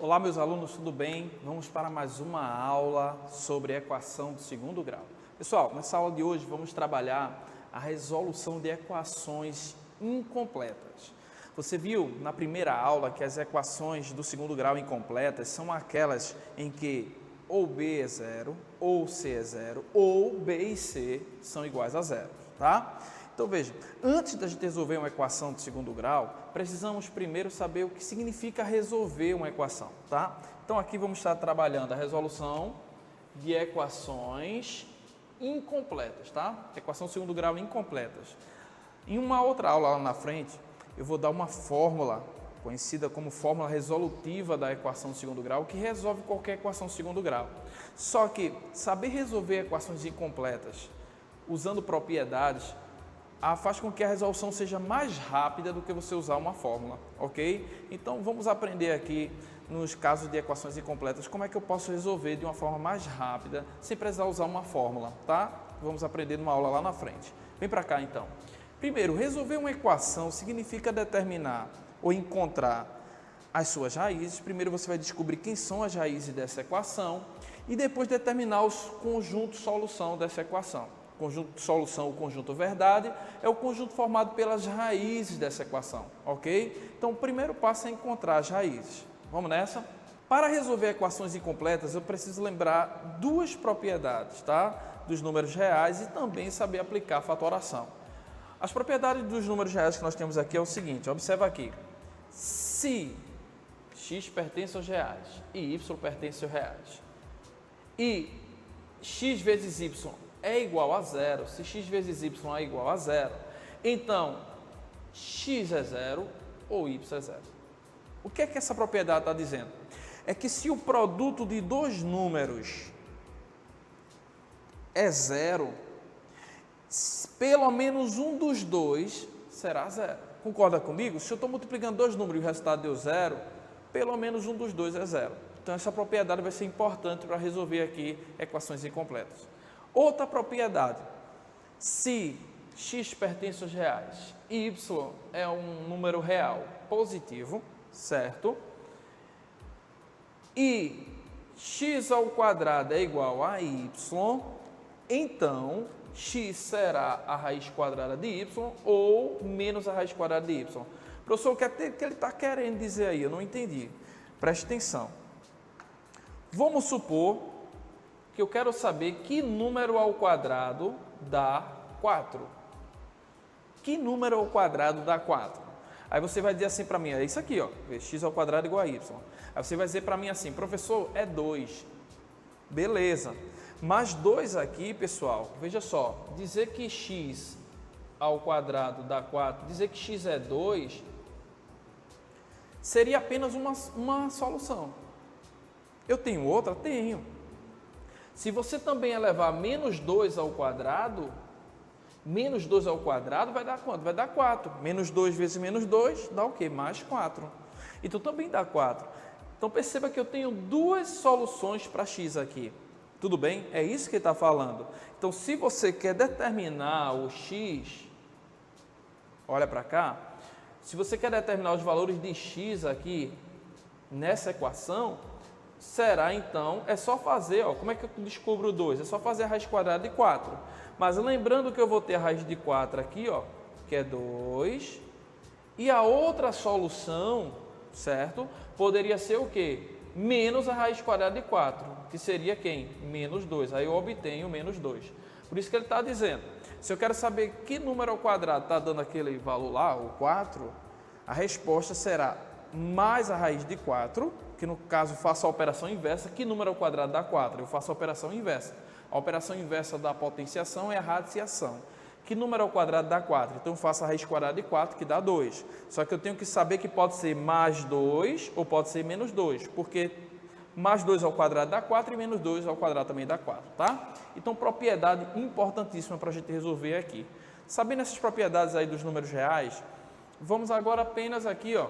Olá, meus alunos, tudo bem? Vamos para mais uma aula sobre equação de segundo grau. Pessoal, nessa aula de hoje vamos trabalhar a resolução de equações incompletas. Você viu na primeira aula que as equações do segundo grau incompletas são aquelas em que ou B é zero, ou C é zero, ou B e C são iguais a zero, tá? Então veja, antes da gente resolver uma equação de segundo grau, precisamos primeiro saber o que significa resolver uma equação, tá? Então aqui vamos estar trabalhando a resolução de equações incompletas, tá? Equação de segundo grau incompletas. Em uma outra aula lá na frente, eu vou dar uma fórmula, conhecida como fórmula resolutiva da equação de segundo grau, que resolve qualquer equação de segundo grau. Só que saber resolver equações incompletas usando propriedades faz com que a resolução seja mais rápida do que você usar uma fórmula, ok? Então vamos aprender aqui, nos casos de equações incompletas, como é que eu posso resolver de uma forma mais rápida, sem precisar usar uma fórmula, tá? Vamos aprender numa aula lá na frente. Vem para cá então. Primeiro, resolver uma equação significa determinar ou encontrar as suas raízes. Primeiro você vai descobrir quem são as raízes dessa equação e depois determinar os conjuntos solução dessa equação. Conjunto de solução, o conjunto verdade, é o conjunto formado pelas raízes dessa equação, ok? Então, o primeiro passo é encontrar as raízes. Vamos nessa? Para resolver equações incompletas, eu preciso lembrar duas propriedades, tá? Dos números reais e também saber aplicar a fatoração. As propriedades dos números reais que nós temos aqui é o seguinte, observa aqui. Se x pertence aos reais e y pertence aos reais, e x vezes y é igual a zero, se x vezes y é igual a zero, então x é zero ou y é zero. O que é que essa propriedade está dizendo? É que se o produto de dois números é zero, pelo menos um dos dois será zero. Concorda comigo? Se eu estou multiplicando dois números e o resultado deu zero, pelo menos um dos dois é zero. Então essa propriedade vai ser importante para resolver aqui equações incompletas. Outra propriedade, se x pertence aos reais e y é um número real positivo, certo? E x ao quadrado é igual a y, então x será a raiz quadrada de y ou menos a raiz quadrada de y. Professor, o que ele está querendo dizer aí? Eu não entendi. Preste atenção. Vamos supor que eu quero saber que número ao quadrado dá 4. Que número ao quadrado dá 4? Aí você vai dizer assim para mim, é isso aqui, ó, x ao quadrado igual a y. Aí você vai dizer para mim assim, professor, é 2. Beleza. Mas 2 aqui, pessoal, veja só, dizer que x ao quadrado dá 4, dizer que x é 2, seria apenas uma solução. Eu tenho outra? Tenho. Se você também elevar menos 2 ao quadrado, menos 2 ao quadrado vai dar quanto? Vai dar 4. Menos 2 vezes menos 2 dá o quê? Mais 4. Então também dá 4. Então perceba que eu tenho duas soluções para x aqui. Tudo bem? É isso que ele está falando. Então se você quer determinar o x, olha para cá, se você quer determinar os valores de x aqui nessa equação, será então, é só fazer, ó, como é que eu descubro 2? É só fazer a raiz quadrada de 4. Mas lembrando que eu vou ter a raiz de 4 aqui, ó, que é 2. E a outra solução, certo? Poderia ser o quê? Menos a raiz quadrada de 4, que seria quem? Menos 2. Aí eu obtenho menos 2. Por isso que ele está dizendo, se eu quero saber que número ao quadrado está dando aquele valor lá, o 4, a resposta será mais a raiz de 4, que no caso faço a operação inversa. Que número ao quadrado dá 4? Eu faço a operação inversa. A operação inversa da potenciação é a radiciação. Que número ao quadrado dá 4? Então eu faço a raiz quadrada de 4, que dá 2. Só que eu tenho que saber que pode ser mais 2 ou pode ser menos 2, porque mais 2 ao quadrado dá 4 e menos 2 ao quadrado também dá 4, tá? Então, propriedade importantíssima para a gente resolver aqui. Sabendo essas propriedades aí dos números reais, vamos agora apenas aqui, ó,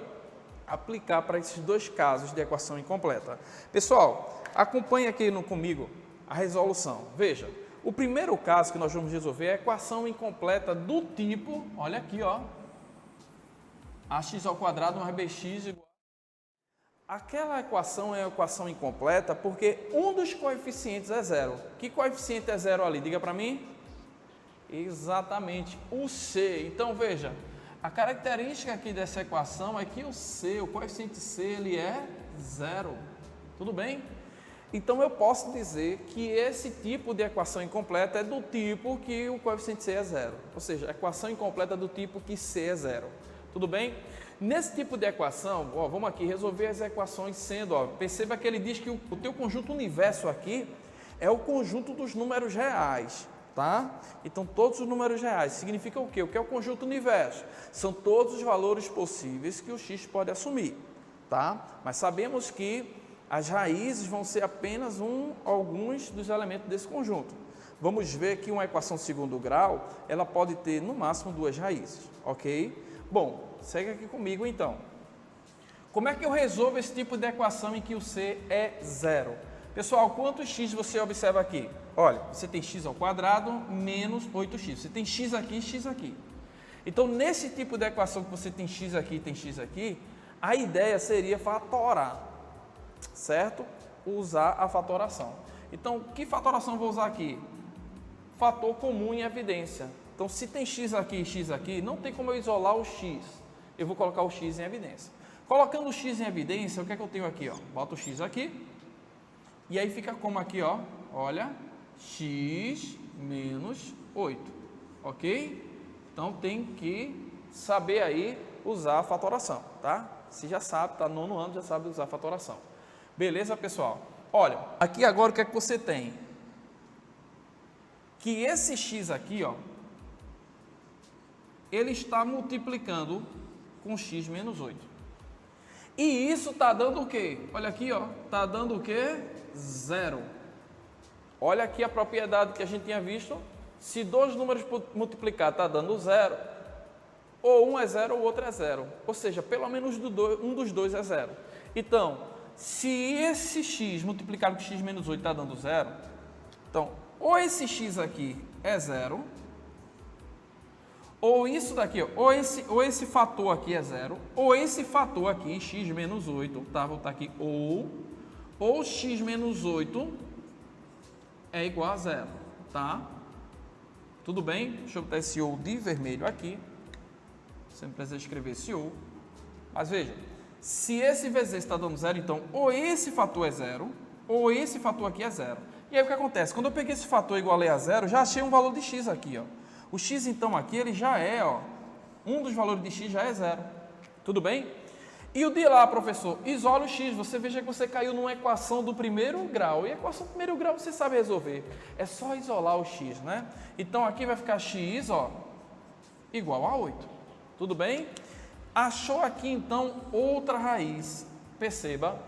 aplicar para esses dois casos de equação incompleta. Pessoal, acompanhe aqui comigo a resolução. Veja, o primeiro caso que nós vamos resolver é a equação incompleta do tipo, olha aqui, ó, ax ao quadrado mais bx igual Aquela equação é uma equação incompleta porque um dos coeficientes é zero. Que coeficiente é zero ali? Diga para mim. Exatamente, o C. Então, veja, a característica aqui dessa equação é que o C, o coeficiente C, ele é zero. Tudo bem? Então, eu posso dizer que esse tipo de equação incompleta é do tipo que o coeficiente C é zero. Ou seja, a equação incompleta é do tipo que C é zero. Tudo bem? Nesse tipo de equação, ó, vamos aqui resolver as equações sendo, ó, perceba que ele diz que o teu conjunto universo aqui é o conjunto dos números reais, tá? Então, todos os números reais significa o quê? O que é o conjunto universo? São todos os valores possíveis que o x pode assumir, tá? Mas sabemos que as raízes vão ser apenas alguns dos elementos desse conjunto. Vamos ver que uma equação de segundo grau, ela pode ter no máximo duas raízes, ok? Bom, segue aqui comigo então. Como é que eu resolvo esse tipo de equação em que o C é zero? Pessoal, quantos x você observa aqui? Olha, você tem x ao quadrado menos 8x. Você tem x aqui e x aqui. Então, nesse tipo de equação que você tem x aqui e tem x aqui, a ideia seria fatorar, certo? Usar a fatoração. Então, que fatoração eu vou usar aqui? Fator comum em evidência. Então, se tem x aqui e x aqui, não tem como eu isolar o x. Eu vou colocar o x em evidência. Colocando o x em evidência, o que é que eu tenho aqui? Ó? Boto o x aqui. E aí fica como aqui, ó. Olha, x menos 8. Ok? Então, tem que saber aí usar a fatoração, tá? Se já sabe, tá no 9º ano, já sabe usar a fatoração. Beleza, pessoal? Olha, aqui agora o que é que você tem? Que esse x aqui, ó, ele está multiplicando com x menos 8. E isso está dando o quê? Olha aqui, ó, está dando o quê? Zero. Olha aqui a propriedade que a gente tinha visto. Se dois números multiplicar está dando zero, ou um é zero ou o outro é zero. Ou seja, pelo menos um dos dois é zero. Então, se esse x multiplicado com x menos 8 está dando zero, então, ou esse x aqui é zero, ou isso daqui, ó, ou esse fator aqui é zero, ou esse fator aqui, x menos 8, tá? Vou botar aqui, ou x menos 8 é igual a zero, tá? Tudo bem? Deixa eu botar esse ou de vermelho aqui. Você não precisa escrever esse ou. Mas veja, se esse vezes esse está dando zero, então, ou esse fator é zero, ou esse fator aqui é zero. E aí o que acontece? Quando eu peguei esse fator igual a zero, já achei um valor de x aqui, ó. O x, então, aqui, ele já é, ó, um dos valores de x já é zero. Tudo bem? E o de lá, professor, isola o x. Você veja que você caiu numa equação do primeiro grau. E a equação do primeiro grau você sabe resolver. É só isolar o x, né? Então, aqui vai ficar x, ó, igual a 8. Tudo bem? Achou aqui, então, outra raiz. Perceba,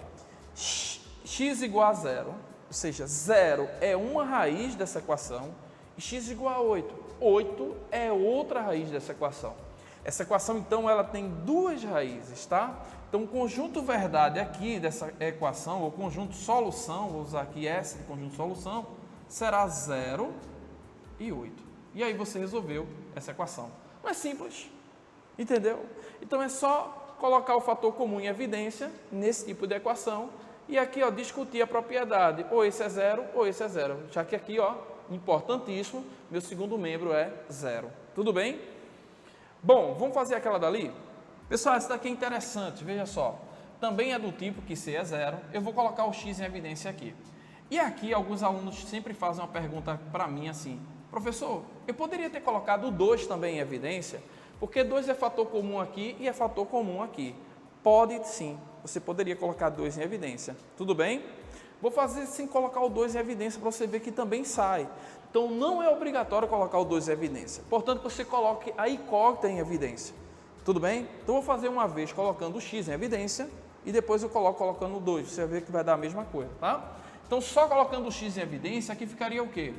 x igual a zero. Ou seja, zero é uma raiz dessa equação. E x igual a 8. 8 é outra raiz dessa equação. Essa equação, então, ela tem duas raízes, tá? Então, o conjunto verdade aqui dessa equação, ou conjunto solução, vou usar aqui S de conjunto solução, será 0 e 8. E aí você resolveu essa equação. Não é simples, entendeu? Então, é só colocar o fator comum em evidência nesse tipo de equação e aqui, ó, discutir a propriedade. Ou esse é 0 ou esse é 0. Já que aqui, ó, importantíssimo, meu segundo membro é 0. Tudo bem? Bom, vamos fazer aquela dali? Pessoal, essa daqui é interessante, veja só. Também é do tipo que C é 0. Eu vou colocar o x em evidência aqui. E aqui, alguns alunos sempre fazem uma pergunta para mim assim: professor, eu poderia ter colocado o 2 também em evidência? Porque 2 é fator comum aqui e é fator comum aqui. Pode sim, você poderia colocar 2 em evidência. Tudo bem? Vou fazer sem colocar o 2 em evidência para você ver que também sai. Então, não é obrigatório colocar o 2 em evidência. Portanto, você coloque a incógnita em evidência. Tudo bem? Então, vou fazer uma vez colocando o x em evidência e depois eu coloco colocando o 2. Você vai ver que vai dar a mesma coisa, tá? Então, só colocando o x em evidência, aqui ficaria o quê?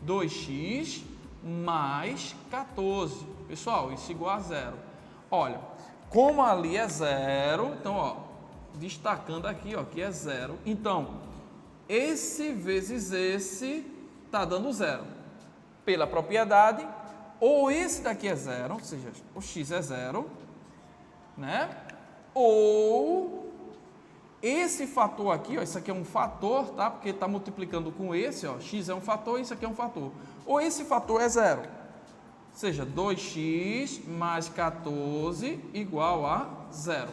2x mais 14. Pessoal, isso é igual a 0. Olha, como ali é 0, então, ó, destacando aqui, ó, que é 0. Então, esse vezes esse está dando 0. Pela propriedade, ou esse daqui é 0, ou seja, o x é 0, né? Ou Esse fator aqui, ó, isso aqui é um fator, tá? Porque está multiplicando com esse, ó, x é um fator, isso aqui é um fator. Ou esse fator é zero. Ou seja, 2x mais 14 igual a zero.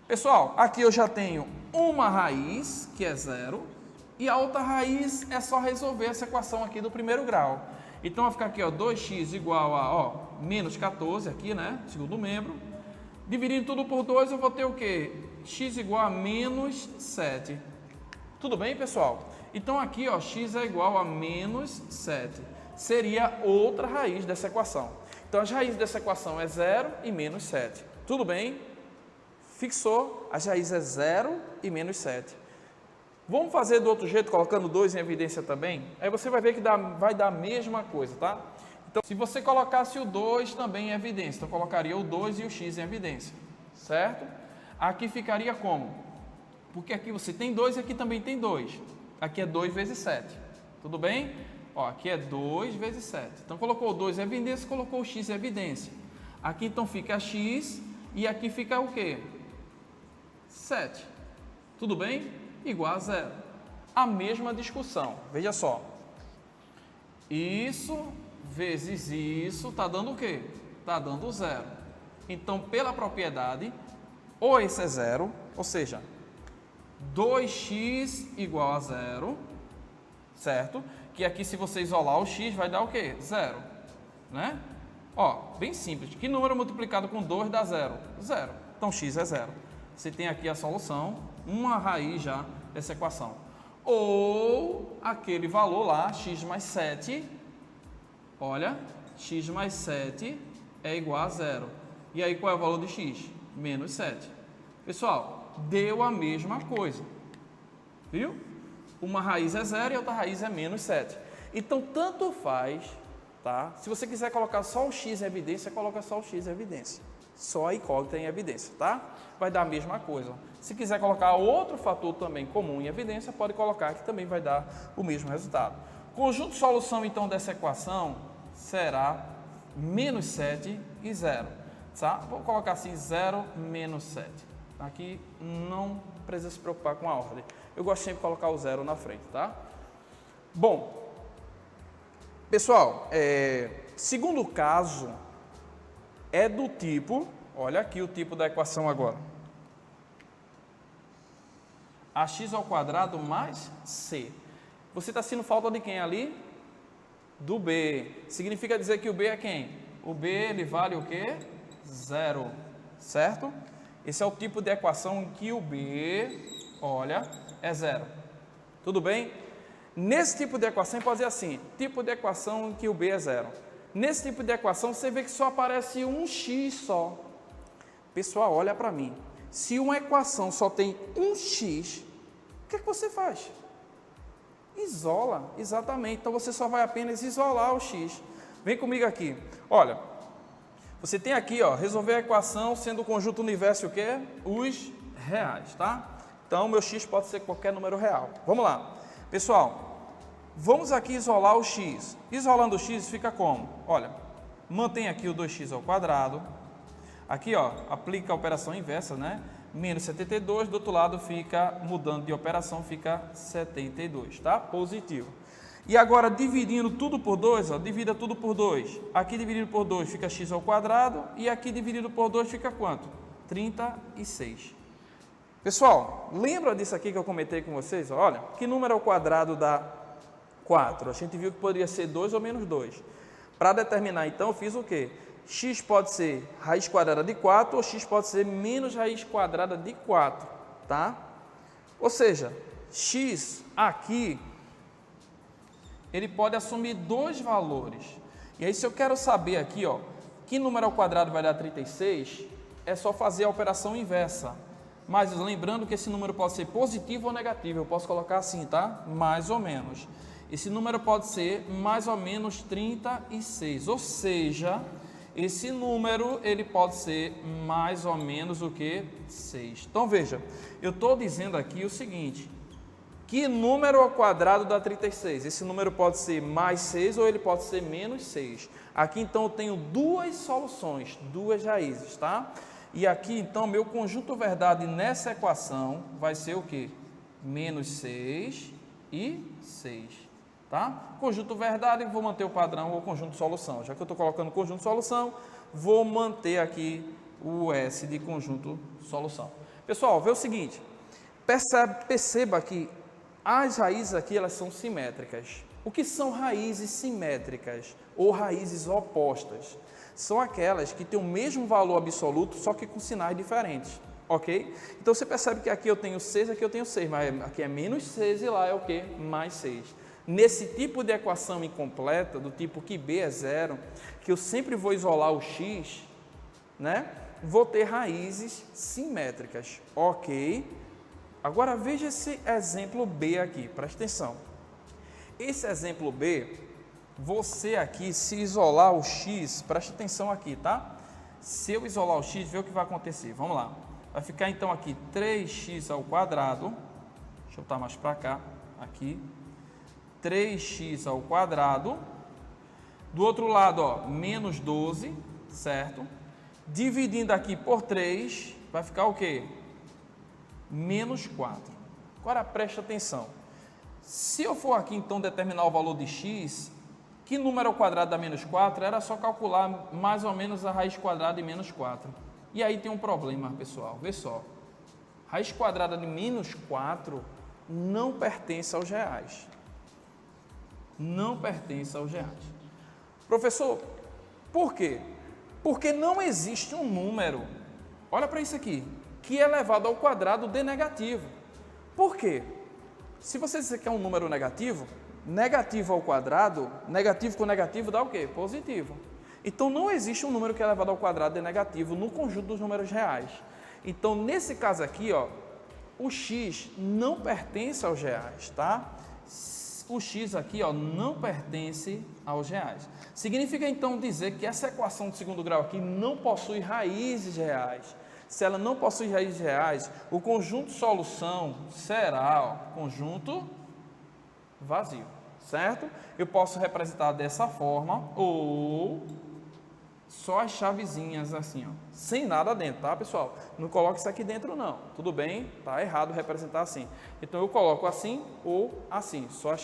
Pessoal, aqui eu já tenho uma raiz, que é zero, e a outra raiz é só resolver essa equação aqui do primeiro grau. Então, vai ficar aqui, ó, 2x igual a, ó, menos 14 aqui, né, segundo membro. Dividindo tudo por 2, eu vou ter o quê? X igual a menos 7. Tudo bem, pessoal? Então, aqui, ó, x é igual a menos 7. Seria outra raiz dessa equação. Então, as raízes dessa equação é 0 e menos 7. Tudo bem? Fixou, as raízes é 0 e menos 7. Vamos fazer do outro jeito, colocando 2 em evidência também? Aí você vai ver que vai dar a mesma coisa, tá? Então, se você colocasse o 2 também em evidência, então colocaria o 2 e o x em evidência, certo? Aqui ficaria como? Porque aqui você tem 2 e aqui também tem 2. Aqui é 2 vezes 7, tudo bem? Ó, aqui é 2 vezes 7. Então, colocou o 2 em evidência, colocou o x em evidência. Aqui, então, fica x e aqui fica o quê? 7. Tudo bem? Igual a zero. A mesma discussão. Veja só. Isso vezes isso está dando o quê? Está dando zero. Então, pela propriedade, ou esse é zero, ou seja, 2x igual a zero, certo? Que aqui, se você isolar o x, vai dar o quê? Zero, né? Ó, bem simples. Que número multiplicado com 2 dá zero? Zero. Então, x é zero. Você tem aqui a solução, uma raiz já dessa equação. Ou aquele valor lá, x mais 7, olha, x mais 7 é igual a zero. E aí, qual é o valor de x? Menos 7. Pessoal, deu a mesma coisa, viu? Uma raiz é zero e outra raiz é menos 7. Então, tanto faz, tá? Se você quiser colocar só o x em evidência, coloca só o x em evidência. Só a incógnita em evidência, tá? Vai dar a mesma coisa. Se quiser colocar outro fator também comum em evidência, pode colocar que também vai dar o mesmo resultado. Conjunto de solução, então, dessa equação será menos 7 e 0. Tá? Vou colocar assim, 0 menos 7. Aqui não precisa se preocupar com a ordem. Eu gosto sempre de colocar o 0 na frente, tá? Bom, pessoal, segundo caso é do tipo, olha aqui o tipo da equação agora. Ax ao quadrado mais c. Você está sentindo falta de quem ali? Do b. Significa dizer que o b é quem? O b, ele vale o quê? Zero, certo? Esse é o tipo de equação em que o b, olha, é zero. Tudo bem? Nesse tipo de equação, pode dizer assim, tipo de equação em que o b é zero. Nesse tipo de equação, você vê que só aparece um x só. Pessoal, olha para mim. Se uma equação só tem um x, o que é que você faz? Isola, exatamente. Então, você só vai apenas isolar o x. Vem comigo aqui. Olha, você tem aqui, ó, resolver a equação sendo o conjunto universo o quê? Os reais, tá? Então, meu x pode ser qualquer número real. Vamos lá. Pessoal, vamos aqui isolar o x. Isolando o x fica como? Olha, mantém aqui o 2x ao quadrado. Aqui, ó, aplica a operação inversa, né? Menos 72, do outro lado fica, mudando de operação, fica 72, tá? Positivo. E agora, dividindo tudo por 2, ó, divida tudo por 2. Aqui dividido por 2 fica x ao quadrado, e aqui dividido por 2 fica quanto? 36. Pessoal, lembra disso aqui que eu comentei com vocês? Olha, que número ao quadrado dá 4? A gente viu que poderia ser 2 ou menos 2. Para determinar, então, eu fiz o quê? X pode ser raiz quadrada de 4 ou x pode ser menos raiz quadrada de 4, tá? Ou seja, x aqui, ele pode assumir dois valores. E aí, se eu quero saber aqui, ó, que número ao quadrado vai dar 36, é só fazer a operação inversa. Mas lembrando que esse número pode ser positivo ou negativo, eu posso colocar assim, tá? Mais ou menos. Esse número pode ser mais ou menos 36, ou seja, esse número ele pode ser mais ou menos o que? 6. Então veja, eu estou dizendo aqui o seguinte, que número ao quadrado dá 36? Esse número pode ser mais 6 ou ele pode ser menos 6. Aqui então eu tenho duas soluções, duas raízes, tá? E aqui, então, meu conjunto verdade nessa equação vai ser o quê? Menos 6 e 6, tá? Conjunto verdade, vou manter o padrão ou conjunto solução. Já que eu estou colocando conjunto solução, vou manter aqui o S de conjunto solução. Pessoal, vê o seguinte, perceba que as raízes aqui, elas são simétricas. O que são raízes simétricas ou raízes opostas? São aquelas que têm o mesmo valor absoluto, só que com sinais diferentes, ok? Então, você percebe que aqui eu tenho 6, aqui eu tenho 6, mas aqui é menos 6 e lá é o quê? Mais 6. Nesse tipo de equação incompleta, do tipo que B é zero, que eu sempre vou isolar o x, né? Vou ter raízes simétricas, ok? Agora, veja esse exemplo B aqui, presta atenção. Esse exemplo B, você aqui, se isolar o x, presta atenção aqui, tá? Se eu isolar o x, vê o que vai acontecer. Vamos lá. Vai ficar então aqui 3x ao quadrado. Deixa eu botar mais para cá, aqui. 3x ao quadrado. Do outro lado, ó, menos 12, certo? Dividindo aqui por 3, vai ficar o quê? Menos 4. Agora preste atenção. Se eu for aqui então determinar o valor de x, que número ao quadrado dá menos 4? Era só calcular mais ou menos a raiz quadrada de menos 4. E aí tem um problema, pessoal. Vê só. Raiz quadrada de menos 4 não pertence aos reais. Não pertence aos reais. Professor, por quê? Porque não existe um número, olha para isso aqui, que é elevado ao quadrado de negativo. Por quê? Se você disser que é um número negativo, negativo ao quadrado, negativo com negativo dá o quê? Positivo. Então, não existe um número que é elevado ao quadrado de negativo no conjunto dos números reais. Então, nesse caso aqui, ó, o x não pertence aos reais, tá? O x aqui, ó, não pertence aos reais. Significa, então, dizer que essa equação de segundo grau aqui não possui raízes reais. Se ela não possui raízes reais, o conjunto solução será, ó, conjunto vazio, certo? Eu posso representar dessa forma ou só as chavezinhas assim, ó, sem nada dentro, tá, pessoal? Não coloque isso aqui dentro, não. Tudo bem? Tá errado representar assim. Então, eu coloco assim ou assim, só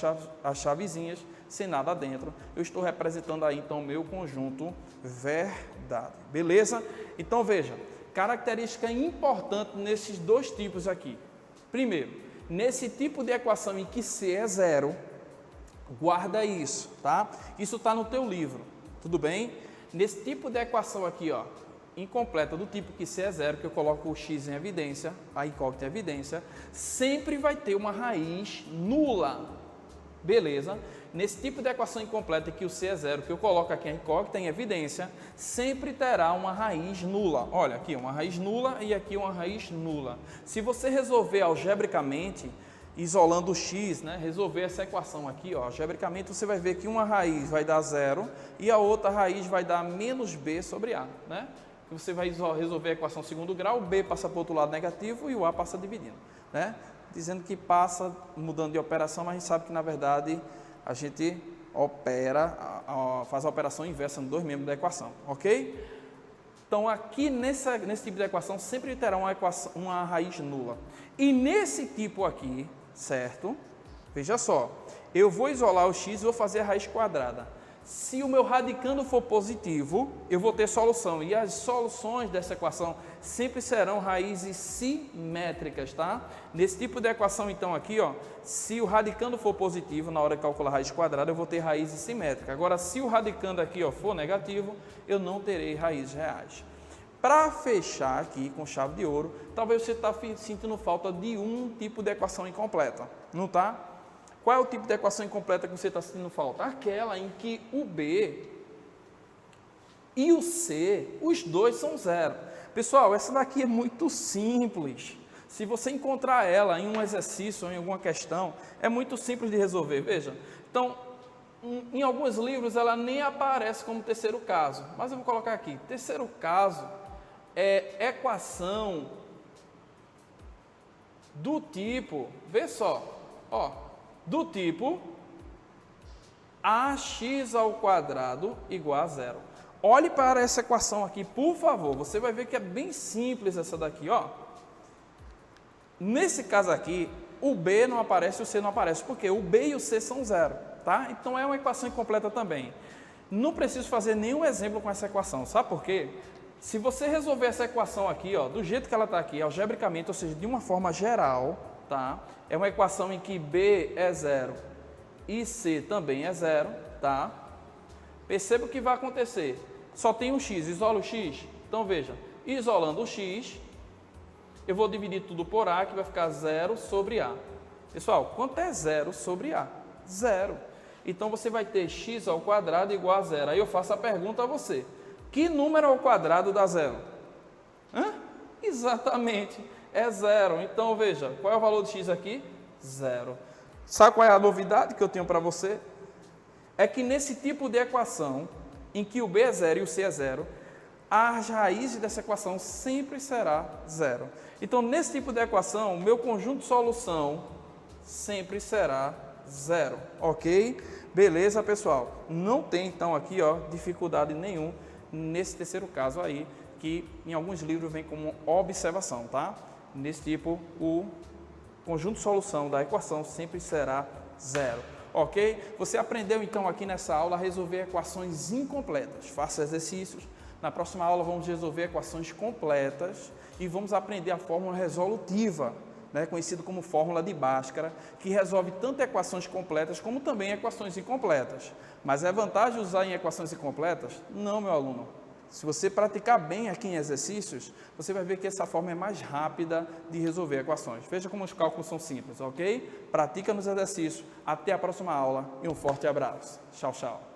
as chavezinhas, sem nada dentro. Eu estou representando aí, então, o meu conjunto verdade. Beleza? Então, veja, característica importante nesses dois tipos aqui. Primeiro, nesse tipo de equação em que C é zero, guarda isso, tá? Isso está no teu livro, tudo bem? Nesse tipo de equação aqui, ó, incompleta, do tipo que C é zero, que eu coloco o x em evidência, a incógnita em evidência, sempre vai ter uma raiz nula, beleza? Nesse tipo de equação incompleta que o C é zero, que eu coloco aqui a incógnita em evidência, sempre terá uma raiz nula. Olha, aqui uma raiz nula e aqui uma raiz nula. Se você resolver algebricamente, isolando o x, né, resolver essa equação aqui, ó, algebricamente, você vai ver que uma raiz vai dar zero e a outra raiz vai dar menos b sobre a, né? Você vai resolver a equação segundo grau, o b passa para o outro lado negativo e o a passa dividindo, né? Dizendo que passa mudando de operação, mas a gente sabe que, na verdade, a gente opera, faz a operação inversa nos dois membros da equação, ok? Então, aqui nesse tipo de equação, sempre terá uma raiz nula. E nesse tipo aqui, certo? Veja só, eu vou isolar o x e vou fazer a raiz quadrada. Se o meu radicando for positivo, eu vou ter solução. E as soluções dessa equação sempre serão raízes simétricas, tá? Nesse tipo de equação, então, aqui, ó, se o radicando for positivo, na hora de calcular a raiz quadrada, eu vou ter raízes simétricas. Agora, se o radicando aqui, ó, for negativo, eu não terei raízes reais. Para fechar aqui com chave de ouro, talvez você está sentindo falta de um tipo de equação incompleta, não está? Qual é o tipo de equação incompleta que você está sentindo falta? Aquela em que o B e o C, os dois são zero. Pessoal, essa daqui é muito simples. Se você encontrar ela em um exercício ou em alguma questão, é muito simples de resolver, veja. Então, em alguns livros ela nem aparece como terceiro caso, mas eu vou colocar aqui. Terceiro caso é equação do tipo, vê só, ó, do tipo ax ao quadrado igual a zero. olhe para essa equação aqui, por favor. Você vai ver que é bem simples essa daqui, ó. Nesse caso aqui, o B não aparece e o C não aparece, porque o B e o C são zero, tá? Então é uma equação incompleta também. Não preciso fazer nenhum exemplo com essa equação, sabe por quê? Se você resolver essa equação aqui, ó, do jeito que ela está aqui, algebricamente, ou seja, de uma forma geral, tá? É uma equação em que B é zero e C também é zero, tá? Perceba o que vai acontecer. Só tem um x, isola o x. Então veja, isolando o x, eu vou dividir tudo por A, que vai ficar 0 sobre A. Pessoal, quanto é 0 sobre A? Zero. Então você vai ter x ao quadrado igual a zero. Aí eu faço a pergunta a você. Que número ao quadrado dá zero? Exatamente, é zero. Então veja, qual é o valor de x aqui? Zero. Sabe qual é a novidade que eu tenho para você? É que nesse tipo de equação, em que o b é zero e o c é zero, as raízes dessa equação sempre será zero. Então, nesse tipo de equação, o meu conjunto de solução sempre será zero, ok? Beleza, pessoal? Não tem, então, aqui, ó, dificuldade nenhuma nesse terceiro caso aí, que em alguns livros vem como observação, tá? Nesse tipo, o conjunto de solução da equação sempre será zero. Ok? Você aprendeu então aqui nessa aula a resolver equações incompletas. Faça exercícios. Na próxima aula vamos resolver equações completas e vamos aprender a fórmula resolutiva, né, conhecido como fórmula de Bhaskara, que resolve tanto equações completas como também equações incompletas. Mas é vantagem usar em equações incompletas? Não, meu aluno. Se você praticar bem aqui em exercícios, você vai ver que essa forma é mais rápida de resolver equações. Veja como os cálculos são simples, ok? Pratica nos exercícios. Até a próxima aula e um forte abraço. Tchau, tchau.